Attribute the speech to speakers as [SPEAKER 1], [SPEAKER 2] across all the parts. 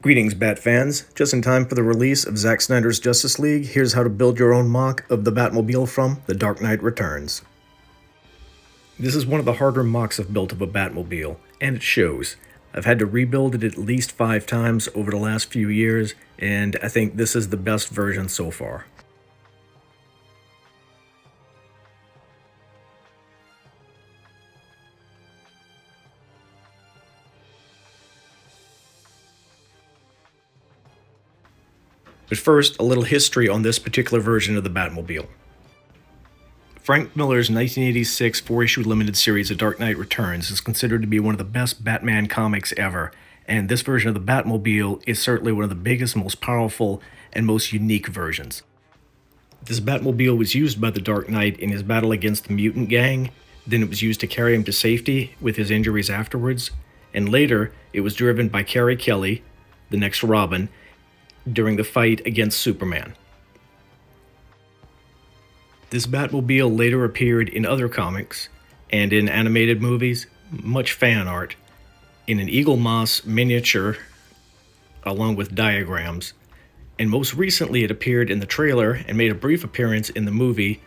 [SPEAKER 1] Greetings, Bat fans. Just in time for the release of Zack Snyder's Justice League, here's how to build your own mock of the Batmobile from The Dark Knight Returns. This is one of the harder mocks I've built of a Batmobile, and it shows. I've had to rebuild it at least 5 times over the last few years, and I think this is the best version so far. But first, a little history on this particular version of the Batmobile. Frank Miller's 1986 4-issue limited series The Dark Knight Returns is considered to be one of the best Batman comics ever, and this version of the Batmobile is certainly one of the biggest, most powerful, and most unique versions. This Batmobile was used by the Dark Knight in his battle against the Mutant Gang, then it was used to carry him to safety with his injuries afterwards, and later it was driven by Carrie Kelly, the next Robin, during the fight against Superman. This Batmobile later appeared in other comics and in animated movies, much fan art, in an Eagle Moss miniature along with diagrams, and most recently it appeared in the trailer and made a brief appearance in the movie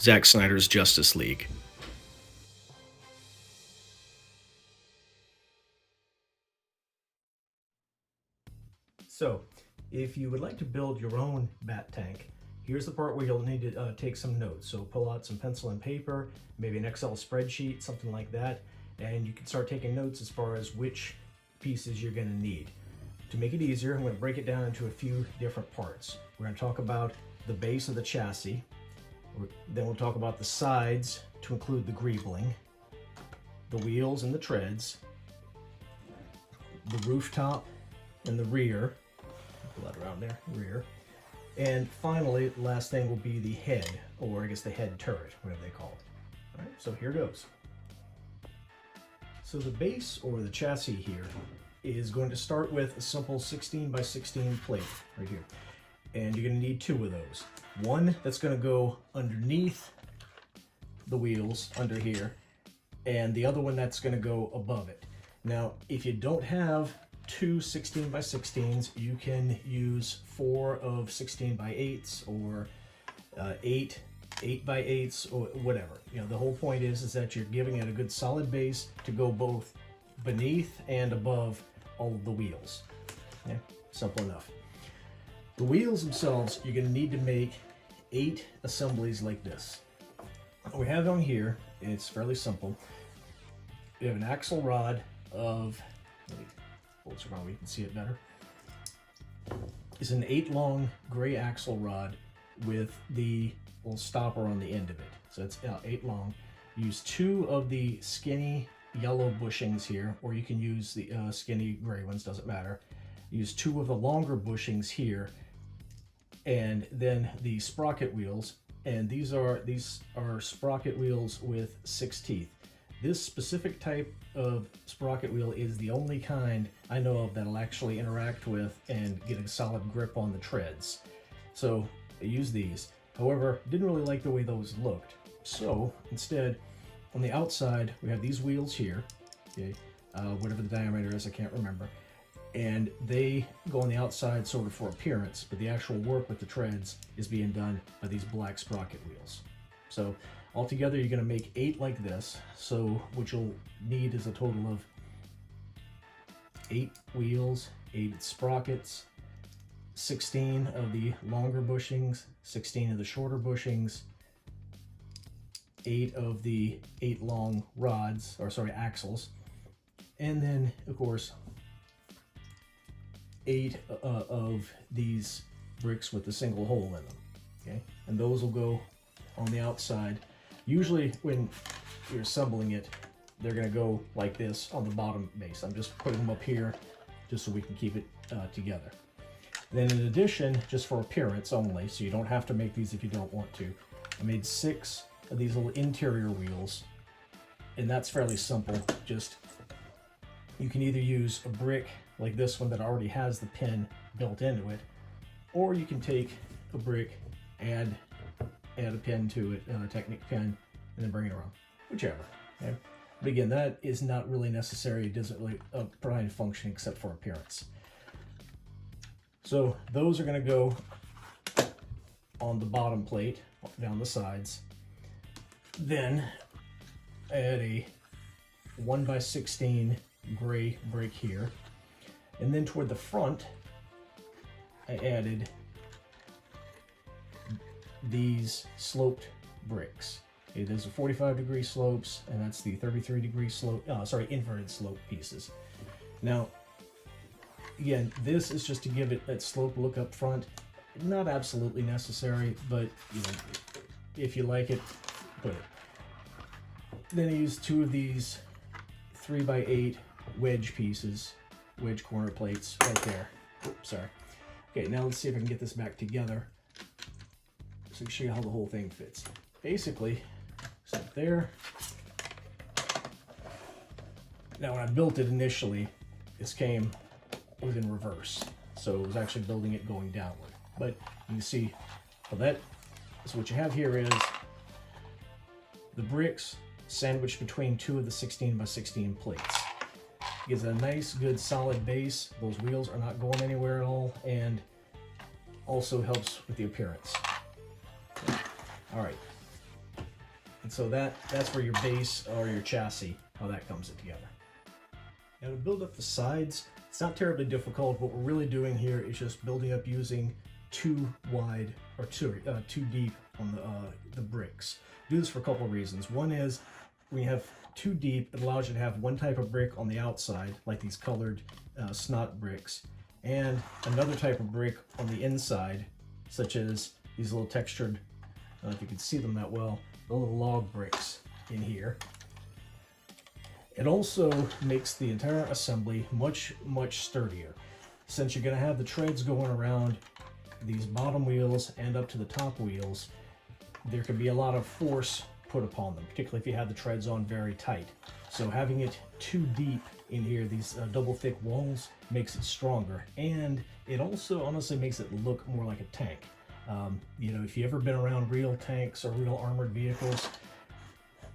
[SPEAKER 1] Zack Snyder's Justice League. So, if you would like to build your own Bat tank, here's the part where you'll need to take some notes. So pull out some pencil and paper, maybe an Excel spreadsheet, something like that, and you can start taking notes as far as which pieces you're going to need. To make it easier, I'm going to break it down into a few different parts. We're going to talk about the base of the chassis, then we'll talk about the sides to include the greebling, the wheels and the treads, the rooftop and the rear, pull that around there, rear. And finally, the last thing will be the head, or I guess the head turret, whatever they call it. All right, so here goes. So the base, or the chassis here, is going to start with a simple 16 by 16 plate right here. And you're going to need 2 of those. One that's going to go underneath the wheels, under here, and the other one that's going to go above it. Now, if you don't have 2 16 by 16s, you can use 4 of 16 by 8s or 8 by 8s or whatever. You know, the whole point is that you're giving it a good solid base to go both beneath and above all of the wheels. Yeah, simple enough. The wheels themselves, you're going to need to make 8 assemblies like this. What we have on here, it's fairly simple. We have an axle rod of, bolts around where you can see it better. It's an 8 long gray axle rod with the little stopper on the end of it. So it's 8 long. Use 2 of the skinny yellow bushings here, or you can use the skinny gray ones, doesn't matter. Use 2 of the longer bushings here, and then the sprocket wheels. And these are sprocket wheels with 6 teeth. This specific type of sprocket wheel is the only kind I know of that'll actually interact with and get a solid grip on the treads. So I use these. However, didn't really like the way those looked. So instead, on the outside, we have these wheels here, okay, whatever the diameter is, I can't remember. And they go on the outside sort of for appearance, but the actual work with the treads is being done by these black sprocket wheels. So altogether, you're going to make 8 like this. So what you'll need is a total of 8 wheels, 8 sprockets, 16 of the longer bushings, 16 of the shorter bushings, 8 of the 8 long rods, or sorry, axles, and then, of course, 8 of these bricks with a single hole in them, okay? And those will go on the outside. Usually when you're assembling it, they're going to go like this on the bottom base. I'm just putting them up here just so we can keep it together. Then in addition, just for appearance only, so you don't have to make these if you don't want to, I made 6 of these little interior wheels, and that's fairly simple. Just, you can either use a brick like this one that already has the pin built into it, or you can take a brick, add a pin to it, a Technic pin, and then bring it around, whichever. Okay? But again, that is not really necessary. It doesn't really provide a function except for appearance. So those are going to go on the bottom plate, down the sides. Then add a 1x16 gray brick here. And then toward the front, I added these sloped bricks. It is a 45-degree slopes, and that's the 33-degree slope, inverted slope pieces. Now, again, this is just to give it that slope look up front. Not absolutely necessary, but you know, if you like it, put it. Then I use 2 of these 3x8 wedge pieces, wedge corner plates right there. Oops, sorry. Okay, now let's see if I can get this back together so I can show you how the whole thing fits. Basically, start there. Now when I built it initially, this came in reverse. So it was actually building it going downward. But you can see, well, so what you have here is the bricks sandwiched between 2 of the 16x16 plates. Gives a nice, good, solid base. Those wheels are not going anywhere at all, and also helps with the appearance. All right. And so that's for your base or your chassis, how that comes together. Now to build up the sides, it's not terribly difficult. What we're really doing here is just building up using 2 wide or too deep on the bricks. Do this for a couple of reasons. One is when you have 2 deep, it allows you to have one type of brick on the outside, like these colored snot bricks, and another type of brick on the inside, such as these little textured, I don't know if you can see them that well, the little log bricks in here. It also makes the entire assembly much, much sturdier. Since you're going to have the treads going around these bottom wheels and up to the top wheels, there can be a lot of force put upon them, particularly if you have the treads on very tight. So having it too deep in here, these double thick walls, makes it stronger. And it also honestly makes it look more like a tank. You know, if you've ever been around real tanks or real armored vehicles,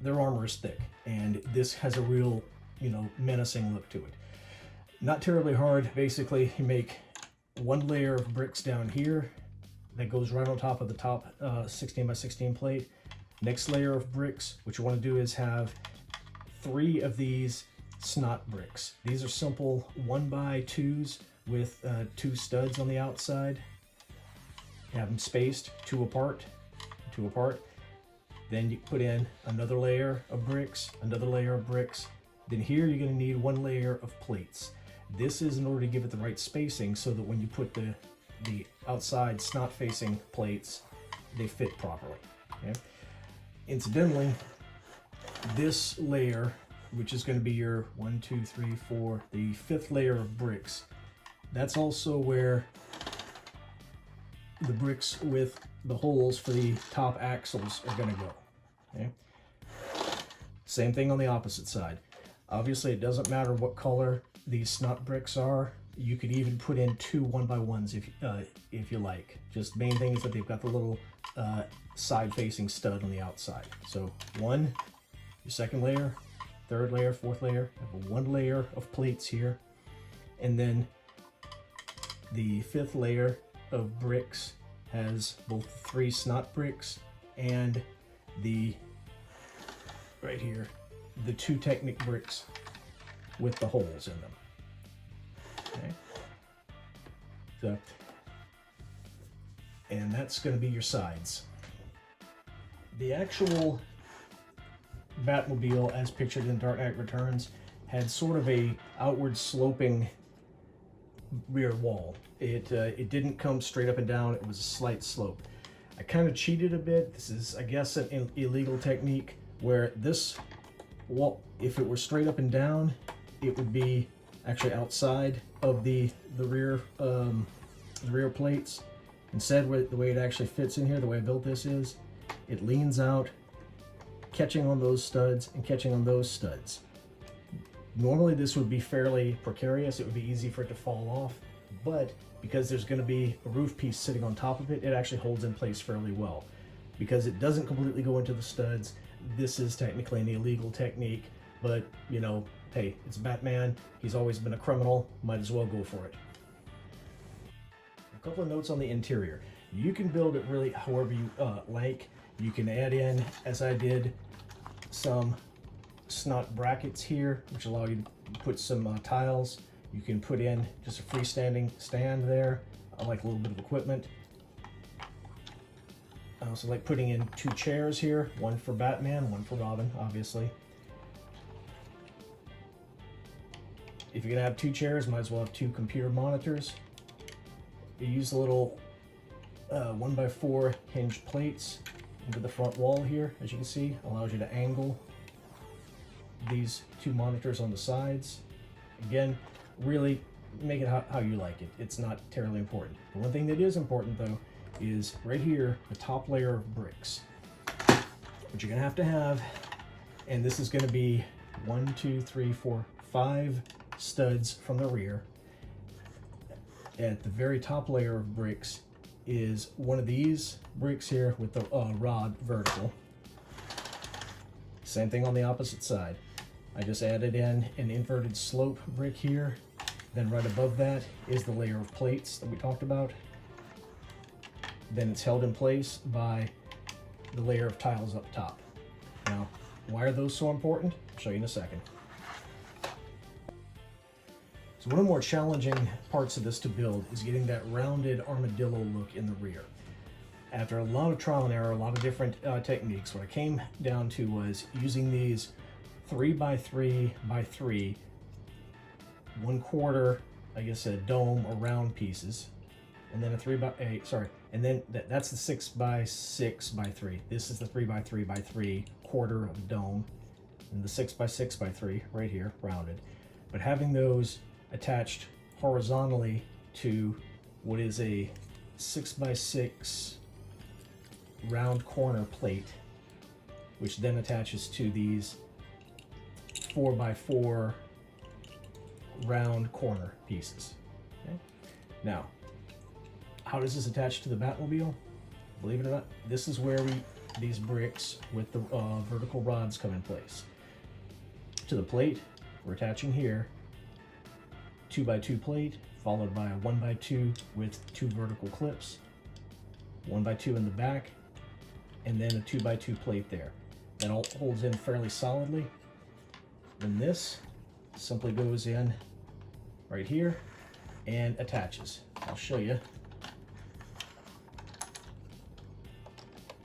[SPEAKER 1] their armor is thick, and this has a real, you know, menacing look to it. Not terribly hard. Basically, you make 1 layer of bricks down here that goes right on top of the top 16x16 plate. Next layer of bricks, what you want to do is have 3 of these snot bricks. These are simple 1x2s with 2 studs on the outside. You have them spaced 2 apart, 2 apart. Then you put in another layer of bricks, another layer of bricks. Then here you're going to need 1 layer of plates. This is in order to give it the right spacing so that when you put the outside snot facing plates, they fit properly. Okay? Incidentally, this layer, which is going to be your 1, 2, 3, 4, the 5th layer of bricks, that's also where the bricks with the holes for the top axles are going to go. Okay? Same thing on the opposite side. Obviously, it doesn't matter what color these snot bricks are. You could even put in 2 1x1s if you like. Just main thing is that they've got the little side-facing stud on the outside. So 1, your 2nd layer, 3rd layer, 4th layer. Have a 1 layer of plates here, and then the 5th layer of bricks has both 3 snot bricks and the right here the 2 Technic bricks with the holes in them. Okay, so and that's going to be your sides. The actual Batmobile, as pictured in Dark Knight Returns, had sort of a outward sloping rear wall. It didn't come straight up and down. It was a slight slope. I kind of cheated a bit. This is, I guess, an illegal technique where this wall, if it were straight up and down, it would be actually outside of the rear plates. Instead, the way it actually fits in here, the way I built this is, it leans out, catching on those studs and catching on those studs. Normally this would be fairly precarious. It would be easy for it to fall off, but because there's going to be a roof piece sitting on top of it, it actually holds in place fairly well. Because it doesn't completely go into the studs, this is technically an illegal technique, but you know, hey, it's Batman. He's always been a criminal. Might as well go for it. couple of notes on the interior. You can build it really however you like. You can add in, as I did, some snot brackets here, which allow you to put some tiles. You can put in just a freestanding stand there. I like a little bit of equipment. I also like putting in 2 chairs here, one for Batman, one for Robin, obviously. If you're gonna have 2 chairs, might as well have 2 computer monitors. You use a little 1x4 hinged plates into the front wall here, as you can see. Allows you to angle these 2 monitors on the sides. Again, really make it how you like it. It's not terribly important. The one thing that is important though is right here, the top layer of bricks. What you're gonna have, and this is gonna be 1, 2, 3, 4, 5 studs from the rear. At the very top layer of bricks is one of these bricks here with the rod vertical. Same thing on the opposite side. I just added in an inverted slope brick here. Then right above that is the layer of plates that we talked about. Then it's held in place by the layer of tiles up top. Now, why are those so important? I'll show you in a second. So one of the more challenging parts of this to build is getting that rounded armadillo look in the rear. After a lot of trial and error, a lot of different techniques, what I came down to was using these 3x3x3, 1/4, I guess, a dome or round pieces, and then a 3x8, sorry, and then that's the 6x6x3. This is the 3x3x3 quarter of a dome, and the 6x6x3 right here, rounded. But having those attached horizontally to what is a 6x6 round corner plate, which then attaches to these 4x4 round corner pieces. Okay? Now, how does this attach to the Batmobile? Believe it or not, this is where these bricks with the vertical rods come in place. To the plate, we're attaching here 2x2 plate, followed by a 1x2 with 2 vertical clips, 1x2 in the back, and then a 2x2 plate there. That all holds in fairly solidly. Then this simply goes in right here and attaches. I'll show you.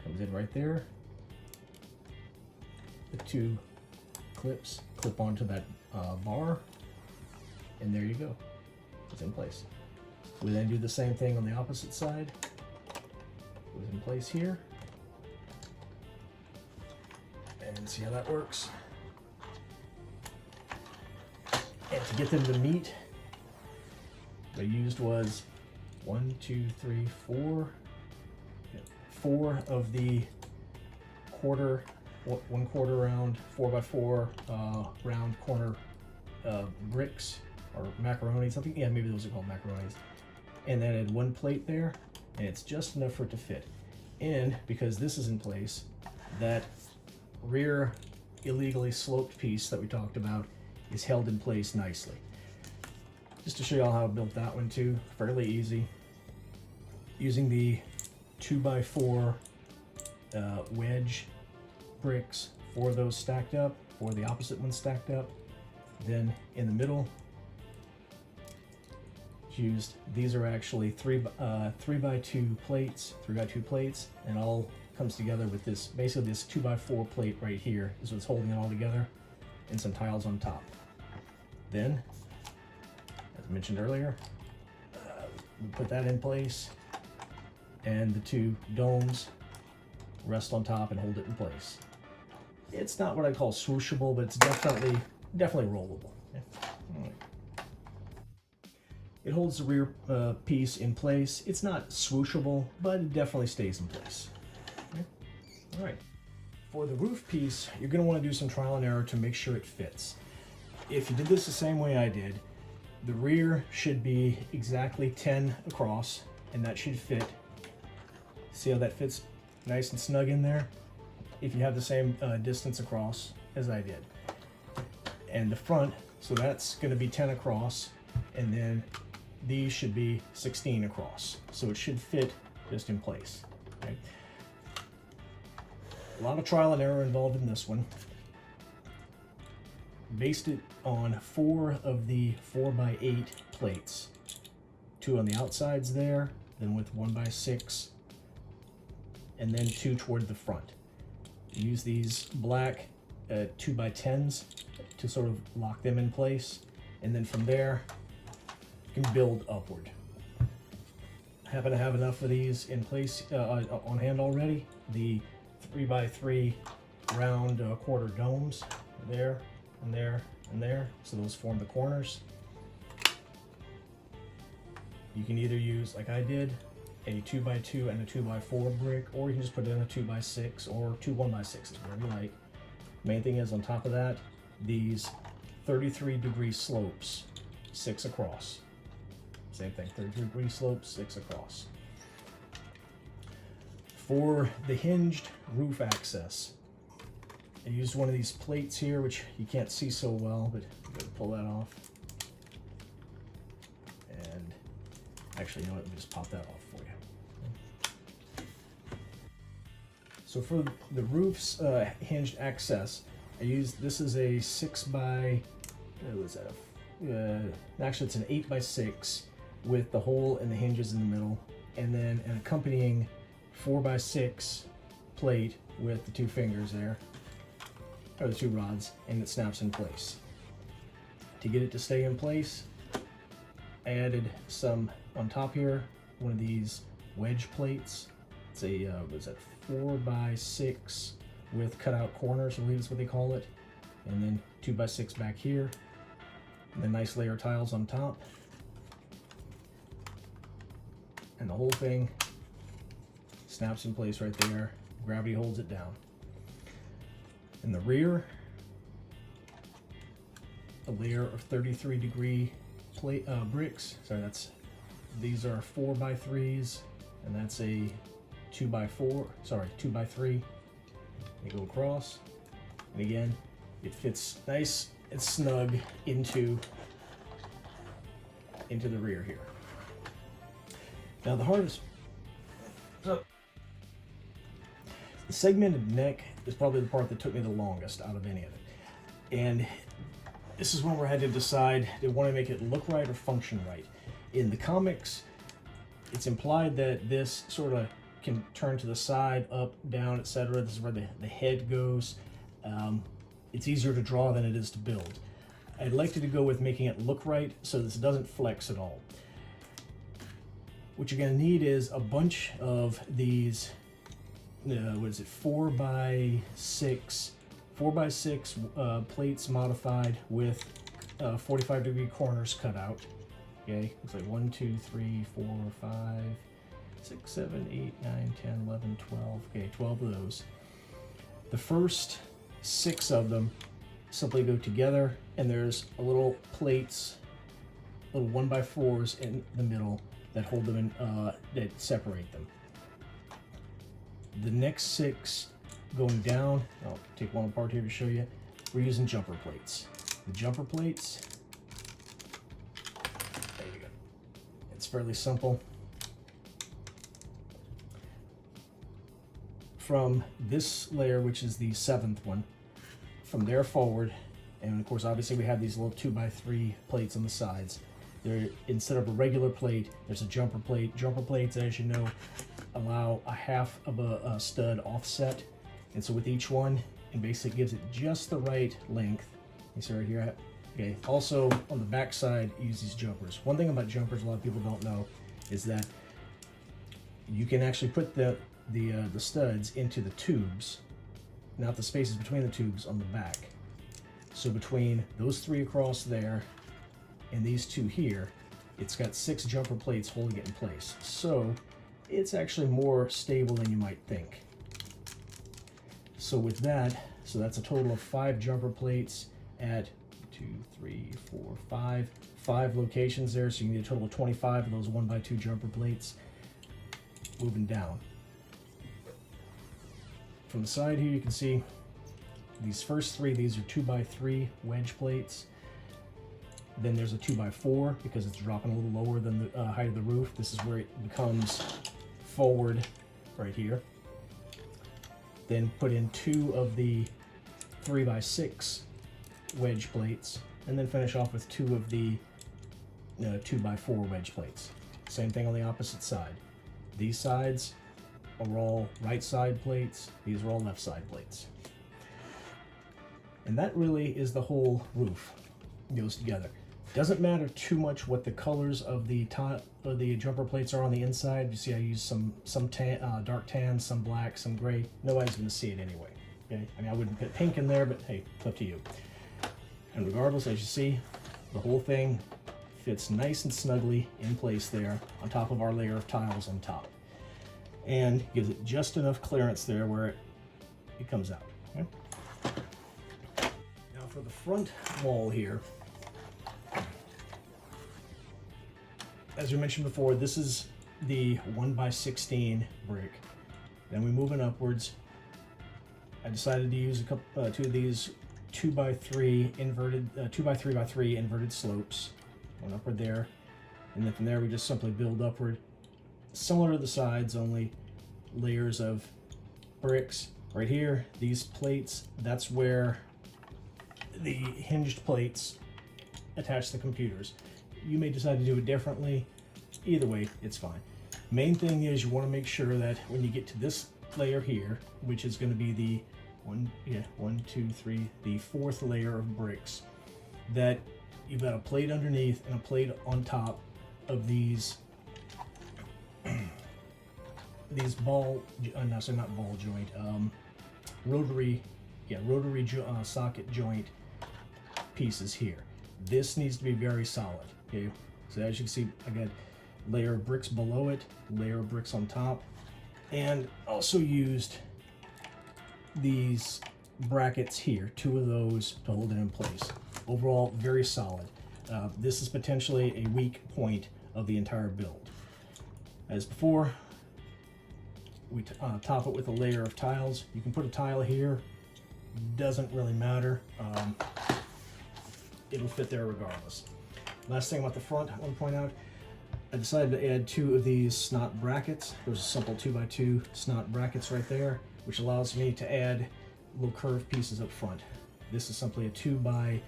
[SPEAKER 1] Comes in right there. The 2 clips clip onto that bar, and there you go. It's in place. We then do the same thing on the opposite side. Goes in place here. And see how that works. And to get them to meet, what I used was 1, 2, 3, 4. 4 of the 1/4 round 4x4 round corner bricks or macaroni, something. Yeah, maybe those are called macaronis. And then I had 1 plate there, and it's just enough for it to fit. And because this is in place, that rear illegally sloped piece that we talked about is held in place nicely. Just to show you all how I built that one too, fairly easy. Using the 2x4 wedge bricks, 4 of those stacked up, 4 of the opposite ones stacked up. Then in the middle, used, these are actually 3x2 plates, and it all comes together with this, basically this 2x4 plate right here is what's holding it all together, and some tiles on top. Then, as I mentioned earlier, we put that in place, and the 2 domes rest on top and hold it in place. It's not what I call swooshable, but it's definitely rollable. Yeah. All right. It holds the rear piece in place. It's not swooshable, but it definitely stays in place. Okay. All right. For the roof piece, you're going to want to do some trial and error to make sure it fits. If you did this the same way I did, the rear should be exactly 10 across, and that should fit. See how that fits nice and snug in there? If you have the same distance across as I did. And the front, so that's going to be 10 across, and then these should be 16 across. So it should fit just in place. Okay? A lot of trial and error involved in this one. Based it on 4 of the 4x8 plates. 2 on the outsides there, then with 1x6, and then 2 toward the front. Use these black 2x10s to sort of lock them in place, and then from there you can build upward. I happen to have enough of these in place on hand already. The 3x3 round quarter domes there and there and there, so those form the corners. You can either use, like I did, a 2x2 and a 2x4 brick, or you can just put in a 2x6 or 2 1x6s, whatever you like. Main thing is, on top of that, these 33-degree slopes, 6 across. Same thing, 33-degree slopes, 6 across. For the hinged roof access, I used one of these plates here, which you can't see so well, but I'm going to pull that off. And actually, you know what, let me just pop that off for you. So for the roof's hinged access, I used, this is a 6x, what was that? Actually, it's an 8x6 with the hole and the hinges in the middle, and then an accompanying 4x6 plate with the 2 fingers there, or the 2 rods, and it snaps in place. To get it to stay in place, I added some on top here, one of these wedge plates. It's a, what is that, 4x6 with cutout corners, I believe is what they call it, and then 2x6 back here, and then nice layer tiles on top, and the whole thing snaps in place right there. Gravity holds it down. In the rear, a layer of 33-degree plate bricks. Sorry, these are 4x3s, and that's a 2x4. Sorry, 2x3. They go across, and again, it fits nice and snug into the rear here. Now the hardest, so the segmented neck is probably the part that took me the longest out of any of it. And this is one where I had to decide, do I want to make it look right or function right? In the comics, it's implied that this sort of can turn to the side, up, down, etc. This is where the head goes. It's easier to draw than it is to build. I'd like to go with making it look right so this doesn't flex at all. What you're going to need is a bunch of these, what is it, 4x6 plates modified with 45-degree corners cut out. Okay, looks like 1, 2, 3, 4, 5, 6, 7, 8, 9, 10, 11, 12. Okay, 12 of those. The first 6 of them simply go together, and there's a little plates, little 1x4s in the middle that hold them in, that separate them. The next 6 going down, I'll take one apart here to show you. We're using jumper plates. The jumper plates, there you go. It's fairly simple. From this layer, which is the 7th one, from there forward, and of course obviously we have these little 2x3 plates on the sides. There, instead of a regular plate, there's a jumper plate. Jumper plates, as you know, allow a half of a stud offset, and so with each one, it basically gives it just the right length. You see right here. Okay. Also on the back side, use these jumpers. One thing about jumpers a lot of people don't know is that you can actually put the studs into the tubes, not the spaces between the tubes, on the back. So between those 3 across there and these 2 here, it's got 6 jumper plates holding it in place. So it's actually more stable than you might think. So with that, so that's a total of 5 jumper plates at 2, 3, 4, 5 locations there. So you need a total of 25 of those 1x2 jumper plates. Moving down. From the side here, you can see these first 3, these are 2x3 wedge plates. Then there's a 2x4 because it's dropping a little lower than the height of the roof. This is where it becomes forward right here. Then put in 2 of the 3x6 wedge plates, and then finish off with 2 of the 2x4 wedge plates. Same thing on the opposite side. These sides are all right side plates, these are all left side plates. And that really is the whole roof. It goes together. Doesn't matter too much what the colors of the top of the jumper plates are on the inside. You see I use some tan, dark tan, some black, some gray. Nobody's going to see it anyway. Okay? I mean, I wouldn't put pink in there, but hey, it's up to you. And regardless, as you see, the whole thing fits nice and snugly in place there on top of our layer of tiles on top. And gives it just enough clearance there where it comes out. Okay? Now for the front wall here, as we mentioned before, this is the 1x16 brick. Then we move it upwards. I decided to use a couple, 2 of these 2x3 inverted, 2x3x3 inverted slopes. One upward there, and then from there we just simply build upward. Similar to the sides, only layers of bricks. Right here, these plates, that's where the hinged plates attach the computers. You may decide to do it differently. Either way, it's fine. Main thing is you want to make sure that when you get to this layer here, which is going to be the the 4th layer of bricks, that you've got a plate underneath and a plate on top of these ball, no, so not ball joint, rotary socket joint pieces here. This needs to be very solid. Okay, so as you can see, I got layer of bricks below it, layer of bricks on top, and also used these brackets here, 2 of those to hold it in place. Overall, very solid. This is potentially a weak point of the entire build. As before, we top it with a layer of tiles. You can put a tile here, doesn't really matter. It'll fit there regardless. Last thing about the front, I want to point out, I decided to add 2 of these snot brackets. Those are simple 2x2 snot brackets right there, which allows me to add little curved pieces up front. This is simply a 2x6,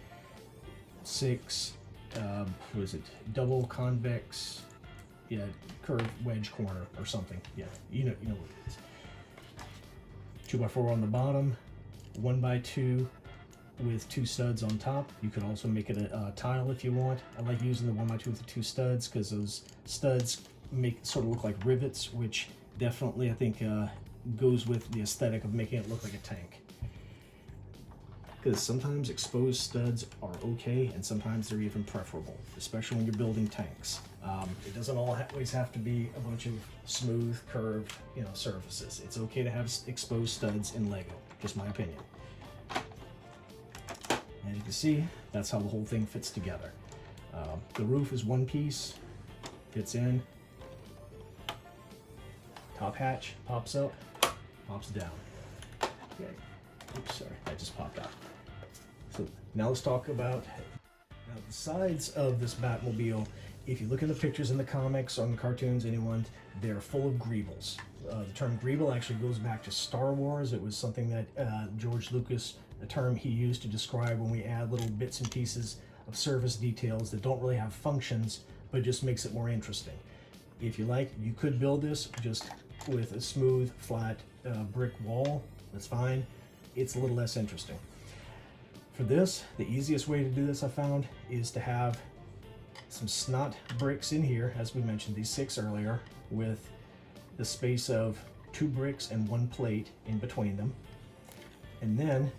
[SPEAKER 1] what is it, double convex, curved wedge corner or something. Yeah, you know what it is. 2x4 on the bottom, 1x2 with 2 studs on top. You could also make it a tile if you want. I like using the 1x2 with the 2 studs because those studs make it sort of look like rivets, which definitely I think goes with the aesthetic of making it look like a tank. Because sometimes exposed studs are okay, and sometimes they're even preferable, especially when you're building tanks. It doesn't always have to be a bunch of smooth, curved, surfaces. It's okay to have exposed studs in Lego, just my opinion. As you can see, that's how the whole thing fits together. The roof is one piece, fits in. Top hatch pops up, pops down. Okay. Oops, sorry, that just popped out. So now let's talk about the sides of this Batmobile. If you look at the pictures in the comics, on the cartoons, anyone, they're full of greebles. The term greeble actually goes back to Star Wars. It was something that George Lucas, a term he used to describe when we add little bits and pieces of service details that don't really have functions, but just makes it more interesting. If you like, you could build this just with a smooth, flat brick wall. That's fine. It's a little less interesting. For this, the easiest way to do this I found is to have some snot bricks in here, as we mentioned, these 6 earlier, with the space of 2 bricks and 1 plate in between them. And then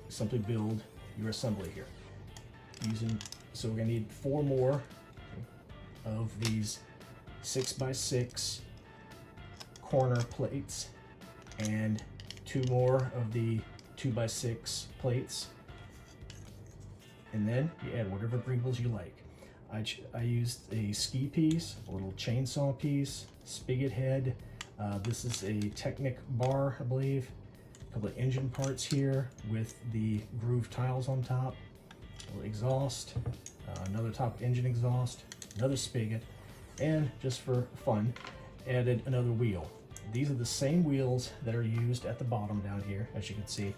[SPEAKER 1] simply build your assembly here. So we're gonna need 4 more of these 6x6 corner plates and 2 more of the 2x6 plates. And then you add whatever greebles you like. I used a ski piece, a little chainsaw piece, spigot head. This is a Technic bar, I believe. A couple of engine parts here with the groove tiles on top. A little exhaust, another top engine exhaust, another spigot, and just for fun, added another wheel. These are the same wheels that are used at the bottom down here, as you can see.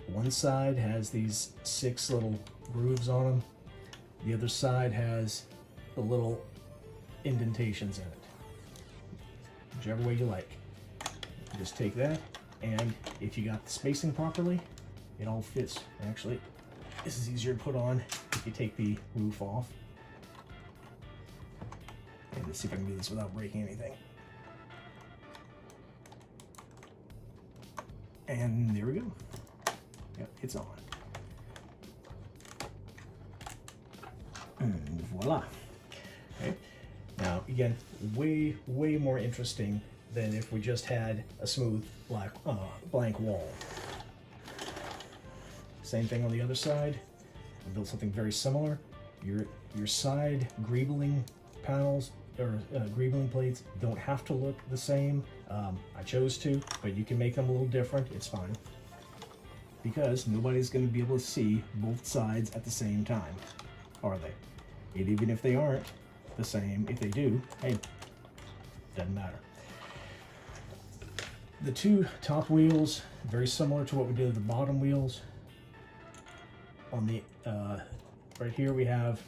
[SPEAKER 1] One side has these 6 little grooves on them. The other side has the little indentations in it. Whichever way you like. You just take that, and if you got the spacing properly, it all fits. Actually, this is easier to put on if you take the roof off. And let's see if I can do this without breaking anything. And there we go. Yep, it's on. And voila. Okay. Now, again, way more interesting than if we just had a smooth blank wall. Same thing on the other side. I built something very similar. Your side Greebling panels or Greebling plates don't have to look the same. I chose to, but you can make them a little different. It's fine. Because nobody's going to be able to see both sides at the same time, are they? And even if they aren't the same, if they do, hey, doesn't matter. The 2 top wheels, very similar to what we did with the bottom wheels. On the right here we have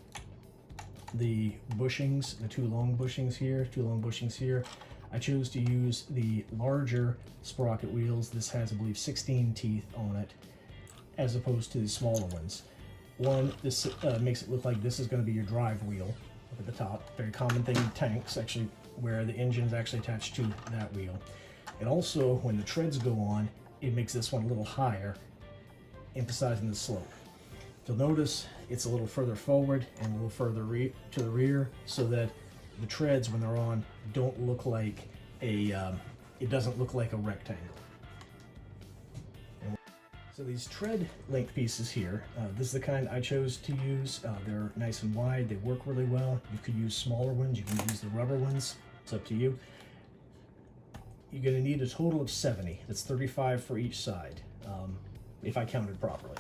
[SPEAKER 1] the bushings, the 2 long bushings here, 2 long bushings here. I chose to use the larger sprocket wheels. This has, I believe, 16 teeth on it, as opposed to the smaller ones. One, this makes it look like this is going to be your drive wheel up at the top. Very common thing in tanks, actually, where the engine is actually attached to that wheel. And also, when the treads go on, it makes this one a little higher, emphasizing the slope. You'll notice it's a little further forward and a little further to the rear, so that the treads, when they're on, don't look like it doesn't look like a rectangle. So these tread length pieces here, this is the kind I chose to use. They're nice and wide, they work really well. You could use smaller ones, you can use the rubber ones, it's up to you. You're going to need a total of 70. That's 35 for each side, if I counted properly.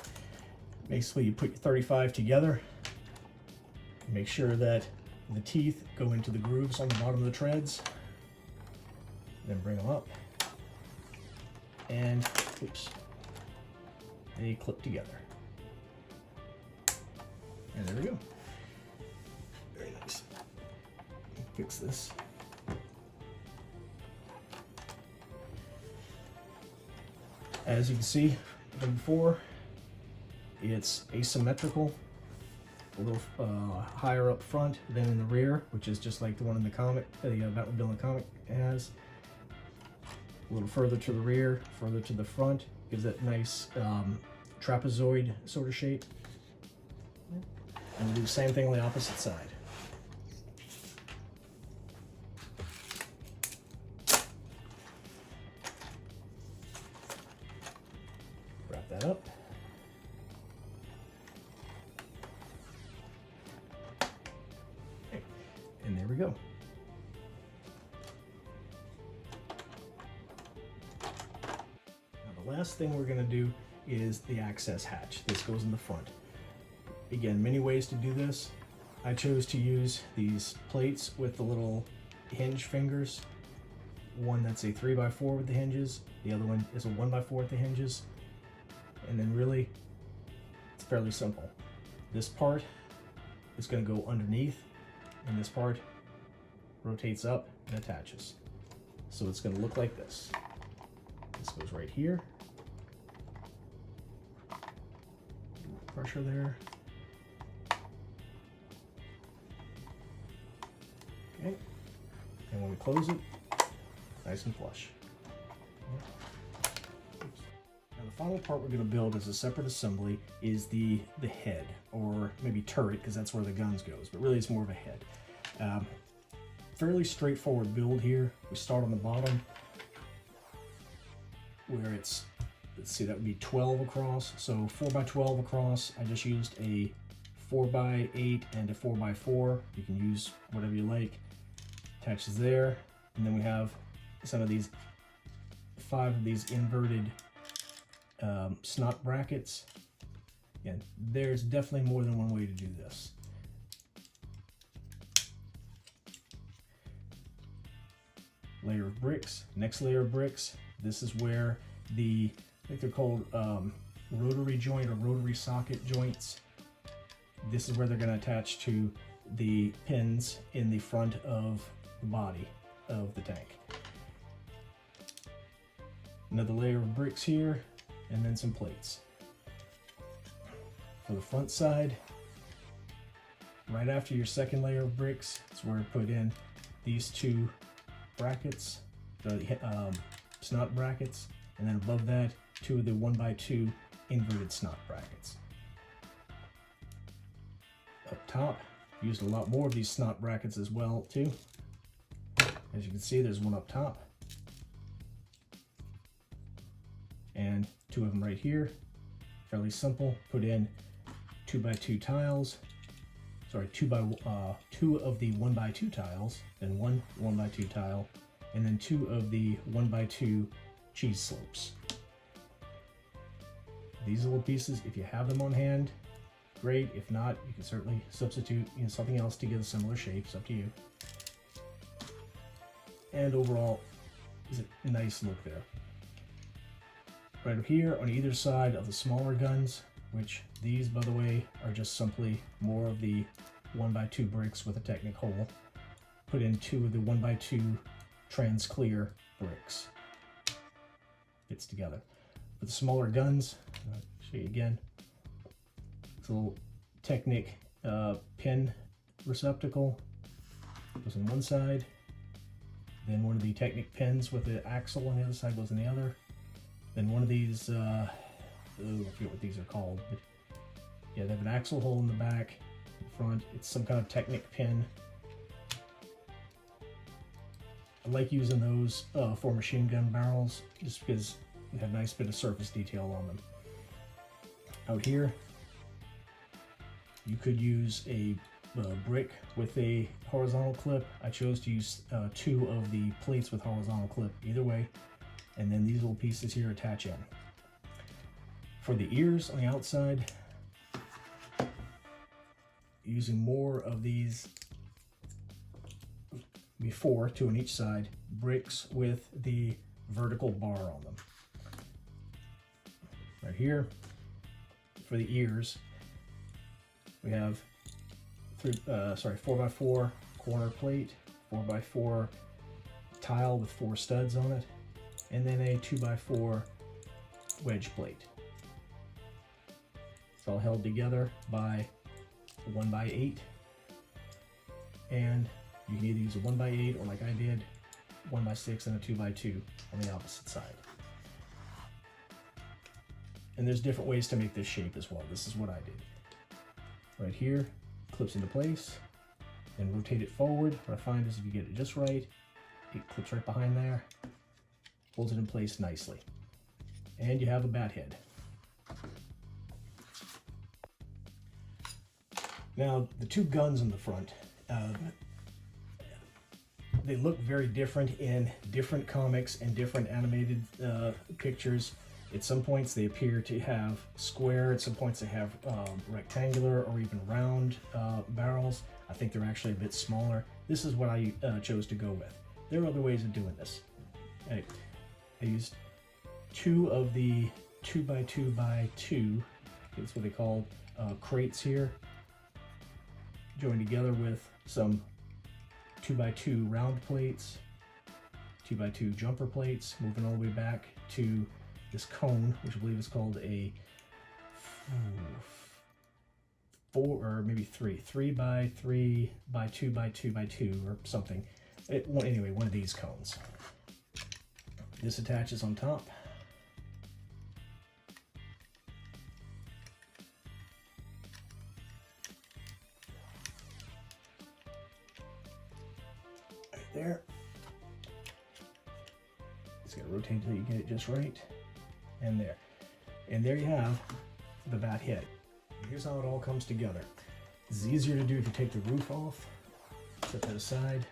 [SPEAKER 1] Basically, you put your 35 together, make sure that the teeth go into the grooves on the bottom of the treads, then bring them up, and oops, they clip together. And there we go. Very nice. Fix this. As you can see from before, it's asymmetrical, a little higher up front than in the rear, which is just like the one in the comic, the Batmobile in the comic has. A little further to the rear, further to the front, gives that nice trapezoid sort of shape. And we'll do the same thing on the opposite side. Wrap that up. And there we go. Now the last thing we're going to do is the access hatch. This goes in the front. Again, many ways to do this. I chose to use these plates with the little hinge fingers. One that's a 3x4 with the hinges. The other one is a 1x4 with the hinges. And then really, it's fairly simple. This part is going to go underneath, and this part rotates up and attaches. So it's going to look like this. This goes right here. Pressure there. Okay. And when we close it, nice and flush. Oops. Now the final part we're going to build as a separate assembly is the head, or maybe turret, because that's where the guns goes, but really it's more of a head. Fairly straightforward build here. We start on the bottom where it's, let's see, that would be 12 across. So 4x12 across. I just used a 4x8 and a 4x4. You can use whatever you like. Attaches there. And then we have some of these, 5 of these inverted snot brackets. And there's definitely more than one way to do this. layer of bricks. Next layer of bricks, this is where I think they're called rotary joint or rotary socket joints. This is where they're going to attach to the pins in the front of the body of the tank. Another layer of bricks here, and then some plates. For the front side, right after your second layer of bricks, is where I put in these two brackets, the snot brackets, and then above that, two of the 1x2 inverted snot brackets. Up top, used a lot more of these snot brackets as well too. As you can see, there's one up top, and two of them right here. Fairly simple. Put in 2x2 tiles. Sorry, two of the 1x2 tiles, then one 1x2 tile, and then two of the 1x2 cheese slopes. These little pieces, if you have them on hand, great. If not, you can certainly substitute something else to give a similar shape. It's up to you. And overall, is a nice look there. Right up here on either side of the smaller guns, which these, by the way, are just simply more of the 1x2 bricks with a Technic hole. Put in two of the 1x2 trans clear bricks. Fits together. For the smaller guns, I'll show you again. It's a little Technic pin receptacle. Goes on one side. Then one of the Technic pins with the axle on the other side goes on the other. Then one of these, I forget what these are called, but yeah, they have an axle hole in the back, in front. It's some kind of Technic pin. I like using those for machine gun barrels, just because they have a nice bit of surface detail on them. Out here, you could use a brick with a horizontal clip. I chose to use two of the plates with horizontal clip, either way. And then these little pieces here attach in. For the ears on the outside, using more of these before, two on each side, bricks with the vertical bar on them. Right here, for the ears, we have 4x4 corner plate, 4x4 tile with 4 studs on it, and then a 2x4 wedge plate. It's all held together by 1x8, and you can either use a 1x8 or, like I did, 1x6 and a 2x2 on the opposite side. And there's different ways to make this shape as well. This is what I did. Right here, clips into place, and rotate it forward. What I find is if you get it just right, it clips right behind there, holds it in place nicely. And you have a bat head. Now, the two guns in the front, they look very different in different comics and different animated pictures. At some points they appear to have square, at some points they have rectangular or even round barrels. I think they're actually a bit smaller. This is what I chose to go with. There are other ways of doing this. I used two of the 2x2x2, that's what they call crates here, joined together with some 2x2 round plates, 2x2 jumper plates, moving all the way back to this cone, which I believe is called a 3x3x2x2x2 or something. Anyway, one of these cones. This attaches on top. Right there. Just gotta rotate until you get it just right. And there. And there you have the bat head. Here's how it all comes together. This is easier to do if you take the roof off. Set that aside.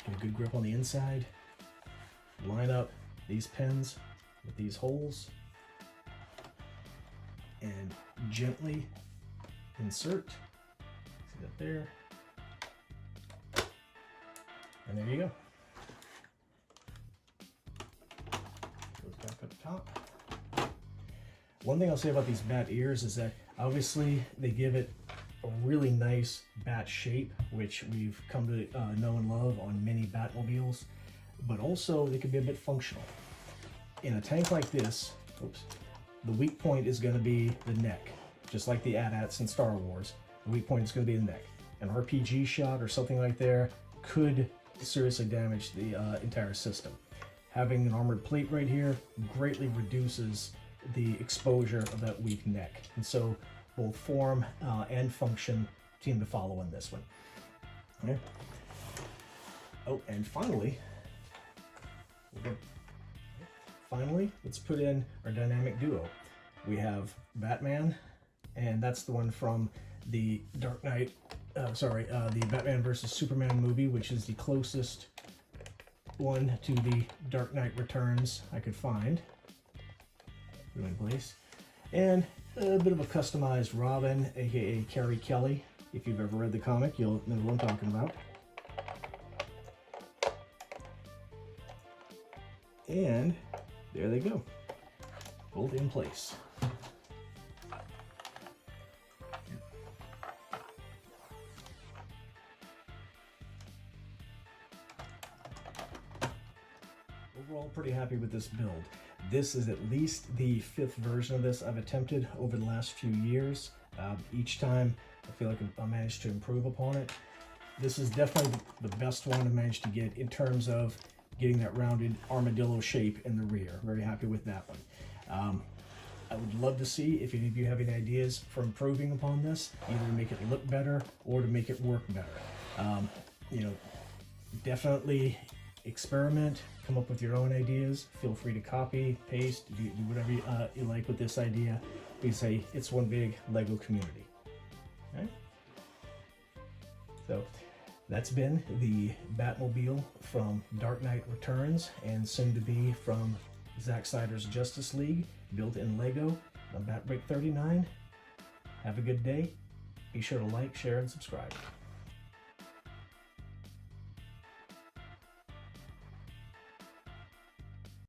[SPEAKER 1] Get a good grip on the inside. Line up these pins with these holes. And gently insert. See that there? And there you go. top. One thing I'll say about these bat ears is that obviously they give it a really nice bat shape, which we've come to know and love on many Batmobiles, but also they can be a bit functional. In a tank like this, oops, the weak point is going to be the neck, just like the AT-ATs in Star Wars. The weak point is going to be the neck. An RPG shot or something like there could seriously damage the entire system. Having an armored plate right here greatly reduces the exposure of that weak neck, and so both form and function seem to follow in this one. Okay. Oh, and finally, let's put in our dynamic duo. We have Batman, and that's the one from the Dark Knight, the Batman versus Superman movie, which is the closest one to the Dark Knight Returns I could find. Put him in place. And a bit of a customized Robin, aka Carrie Kelly. If you've ever read the comic, you'll know what I'm talking about. And there they go, both in place. Overall, pretty happy with this build. This is at least the 5th version of this I've attempted over the last few years. Each time I feel like I managed to improve upon it. This is definitely the best one I managed to get in terms of getting that rounded armadillo shape in the rear. Very happy with that one. I would love to see if any of you have any ideas for improving upon this, either to make it look better or to make it work better. You know, definitely experiment, come up with your own ideas. Feel free to copy, paste, do whatever you like with this idea. Because hey, it's one big Lego community. Okay? So that's been the Batmobile from Dark Knight Returns, and soon to be from Zack Snyder's Justice League, built in Lego on BatBreak 39. Have a good day. Be sure to like, share, and subscribe.